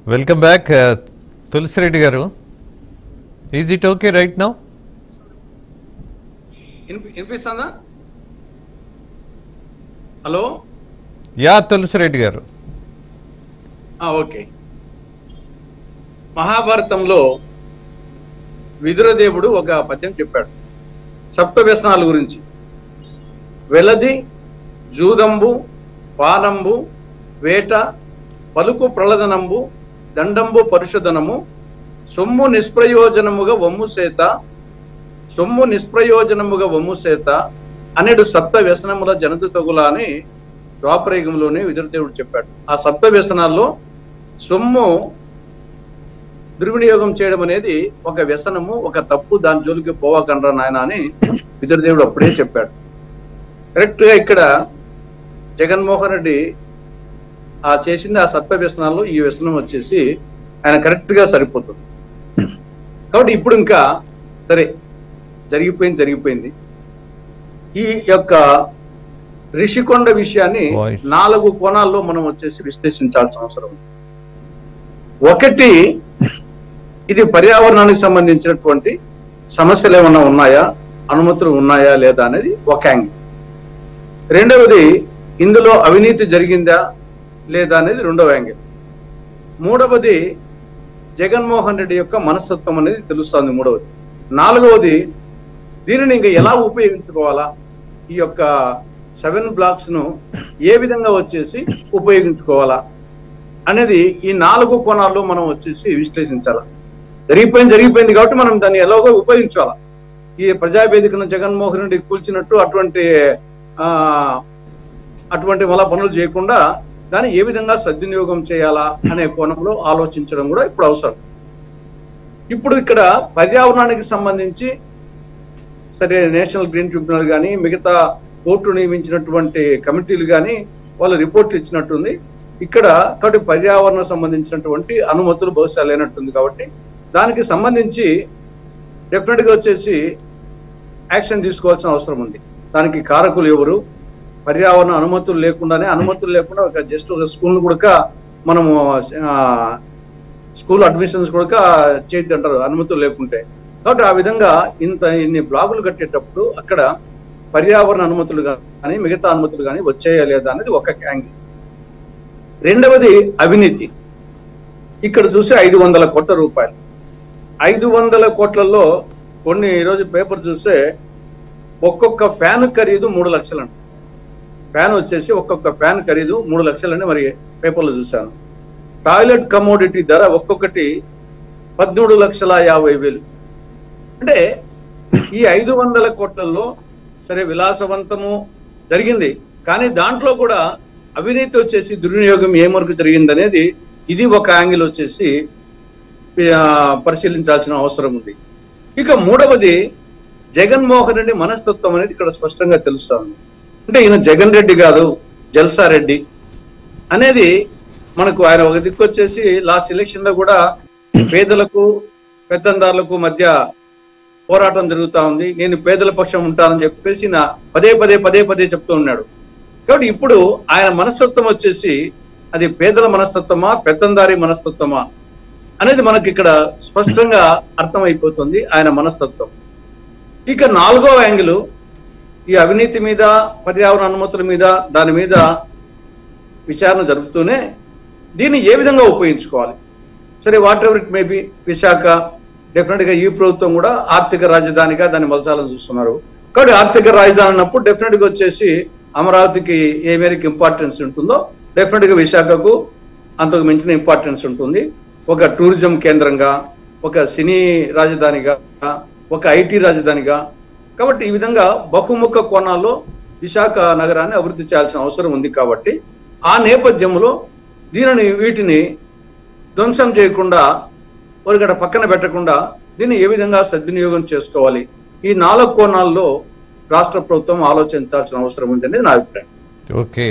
Welcome back Tulasi Reddy గారు. Is it okay right now? వినిపిస్తుందా? Hello, yeah Tulasi Reddy గారు. ఓకే. మహాభారతంలో విదురదేవుడు ఒక పద్యం చెప్పాడు సప్త వ్యసనాల గురించి. వెలది, జూదంబు, పానంబు, వేట, పలుకు ప్రళదనంబు, దండంబు పరుషధనము, సొమ్ము నిష్ప్రయోజనముగా వమ్ము సేత అనేడు సప్త వ్యసనముల జనత తగుల అని ద్వాపరయుగంలోనే విదురదేవుడు చెప్పాడు. ఆ సప్త వ్యసనాల్లో సొమ్ము దుర్వినియోగం చేయడం అనేది ఒక వ్యసనము, ఒక తప్పు, దాని జోలికి పోవకండ్రా నాయన అని విదురదేవుడు అప్పుడే చెప్పాడు. కరెక్ట్ గా ఇక్కడ జగన్మోహన్ రెడ్డి చేసింది ఆ సప్త వ్యసనాల్లో ఈ వ్యసనం వచ్చేసి ఆయన కరెక్ట్ గా సరిపోతుంది. కాబట్టి ఇప్పుడు ఇంకా సరే, జరిగిపోయింది. ఈ యొక్క రిషికొండ విషయాన్ని 4 కోణాల్లో మనం వచ్చేసి విశ్లేషించాల్సిన అవసరం ఉంది. ఒకటి, ఇది పర్యావరణానికి సంబంధించినటువంటి సమస్యలు ఏమన్నా ఉన్నాయా, అనుమతులు ఉన్నాయా లేదా అనేది ఒక యాంగిల్. రెండవది, ఇందులో అవినీతి జరిగిందా లేదా అనేది రెండవ యాంగిల్. మూడవది, జగన్మోహన్ రెడ్డి యొక్క మనస్తత్వం అనేది తెలుస్తుంది మూడవది. నాలుగవది, దీనిని ఇంకా ఎలా ఉపయోగించుకోవాలా, ఈ యొక్క 7 బ్లాక్స్ ను ఏ విధంగా వచ్చేసి ఉపయోగించుకోవాలా అనేది ఈ 4 కోణాల్లో మనం వచ్చేసి విశ్లేషించాలా. జరిగిపోయింది కాబట్టి మనం దాన్ని ఎలాగో ఉపయోగించాలా. ఈ ప్రజావేదికను జగన్మోహన్ రెడ్డి కూల్చినట్టు అటువంటి వల్ల పనులు చేయకుండా దాన్ని ఏ విధంగా సద్వినియోగం చేయాలా అనే కోణంలో ఆలోచించడం కూడా ఇప్పుడు అవసరం. ఇప్పుడు ఇక్కడ పర్యావరణానికి సంబంధించి సరే, నేషనల్ గ్రీన్ ట్రిబ్యునల్ కానీ మిగతా కోర్టు నియమించినటువంటి కమిటీలు కానీ వాళ్ళు రిపోర్ట్లు ఇచ్చినట్టుంది. ఇక్కడ కాబట్టి పర్యావరణం సంబంధించినటువంటి అనుమతులు బహుశా లేనట్టుంది. కాబట్టి దానికి సంబంధించి డెఫినెట్ గా వచ్చేసి యాక్షన్ తీసుకోవాల్సిన అవసరం ఉంది. దానికి కారకులు ఎవరు, పర్యావరణ అనుమతులు లేకుండా ఒక జస్ట్ ఒక స్కూల్ కూడా మనము స్కూల్ అడ్మిషన్స్ కూడా చేయొద్దు అంటారు అనుమతులు లేకుంటే. కాబట్టి ఆ విధంగా ఇన్ని బ్లాకులు కట్టేటప్పుడు అక్కడ పర్యావరణ అనుమతులు కానీ మిగతా అనుమతులు కానీ వచ్చాయా లేదా అనేది ఒక యాంగిల్. రెండవది అవినీతి. ఇక్కడ చూసి 500 కోట్ల రూపాయలు, 500 కోట్లలో కొన్ని ఈరోజు పేపర్ చూస్తే ఒక్కొక్క ఫ్యాన్ ఖరీదు 3 లక్షలు అంట. ఫ్యాన్ వచ్చేసి ఒక్కొక్క ఫ్యాన్ ఖరీదు 3 లక్షలని మరి పేపర్లో చూశాను. టాయిలెట్ కమోడిటీ ధర ఒక్కొక్కటి 13,50,000. అంటే ఈ 500 కోట్లలో సరే విలాసవంతము జరిగింది, కానీ దాంట్లో కూడా అవినీతి వచ్చేసి దుర్వినియోగం ఏ వరకు జరిగిందనేది ఇది ఒక యాంగిల్ వచ్చేసి పరిశీలించాల్సిన అవసరం ఉంది. ఇక మూడవది, జగన్మోహన్ రెడ్డి మనస్తత్వం అనేది ఇక్కడ స్పష్టంగా తెలుస్తా ఉంది. అంటే ఈయన జగన్ రెడ్డి కాదు, జల్సా రెడ్డి అనేది మనకు ఆయన ఒక దిక్కు వచ్చేసి లాస్ట్ ఎలక్షన్ లో కూడా పేదలకు పెత్తందారులకు మధ్య పోరాటం జరుగుతా ఉంది, నేను పేదల పక్షం ఉంటానని చెప్పేసి పదే చెప్తూ ఉన్నాడు. కాబట్టి ఇప్పుడు ఆయన మనస్తత్వం వచ్చేసి అది పేదల మనస్తత్వమా పెత్తందారి మనస్తత్వమా అనేది మనకి ఇక్కడ స్పష్టంగా అర్థమైపోతుంది ఆయన మనస్తత్వం. ఇక 4వ యాంగిల్, ఈ అవినీతి మీద పర్యావరణ అనుమతుల మీద దాని మీద విచారణ జరుపుతూనే దీన్ని ఏ విధంగా ఉపయోగించుకోవాలి. సరే, what ever it may be, Visakha definite గా ఈ ప్రభుత్వం కూడా ఆర్థిక రాజధానిగా దాన్ని మలచాలని చూస్తున్నారు. కాబట్టి ఆర్థిక రాజధాని అన్నప్పుడు డెఫినెట్ గా వచ్చేసి అమరావతికి ఏ మేరకు ఇంపార్టెన్స్ ఉంటుందో డెఫినెట్ గా విశాఖకు అంతకు మించిన ఇంపార్టెన్స్ ఉంటుంది. ఒక టూరిజం కేంద్రంగా, ఒక సినీ రాజధానిగా, ఒక ఐటీ రాజధానిగా. కాబట్టి ఈ విధంగా బహుముఖ కోణాల్లో విశాఖ నగరాన్ని అభివృద్ధి చేయాల్సిన అవసరం ఉంది. కాబట్టి ఆ నేపథ్యంలో వీటిని ధ్వంసం చేయకుండా, ఒకరికట పక్కన పెట్టకుండా దీన్ని ఏ విధంగా సద్వినియోగం చేసుకోవాలి, ఈ 4 కోణాల్లో రాష్ట్ర ప్రభుత్వం ఆలోచించాల్సిన అవసరం ఉందనేది నా అభిప్రాయం. ఓకే,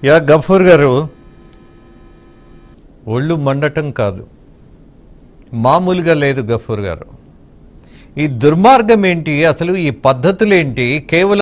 యా గఫూర్ గారు, ఒళ్ళు మండటం కాదు, మామూలుగా లేదు గఫూర్ గారు. ఈ దుర్మార్గం ఏంటి, అసలు ఈ పద్ధతులు ఏంటి? కేవలం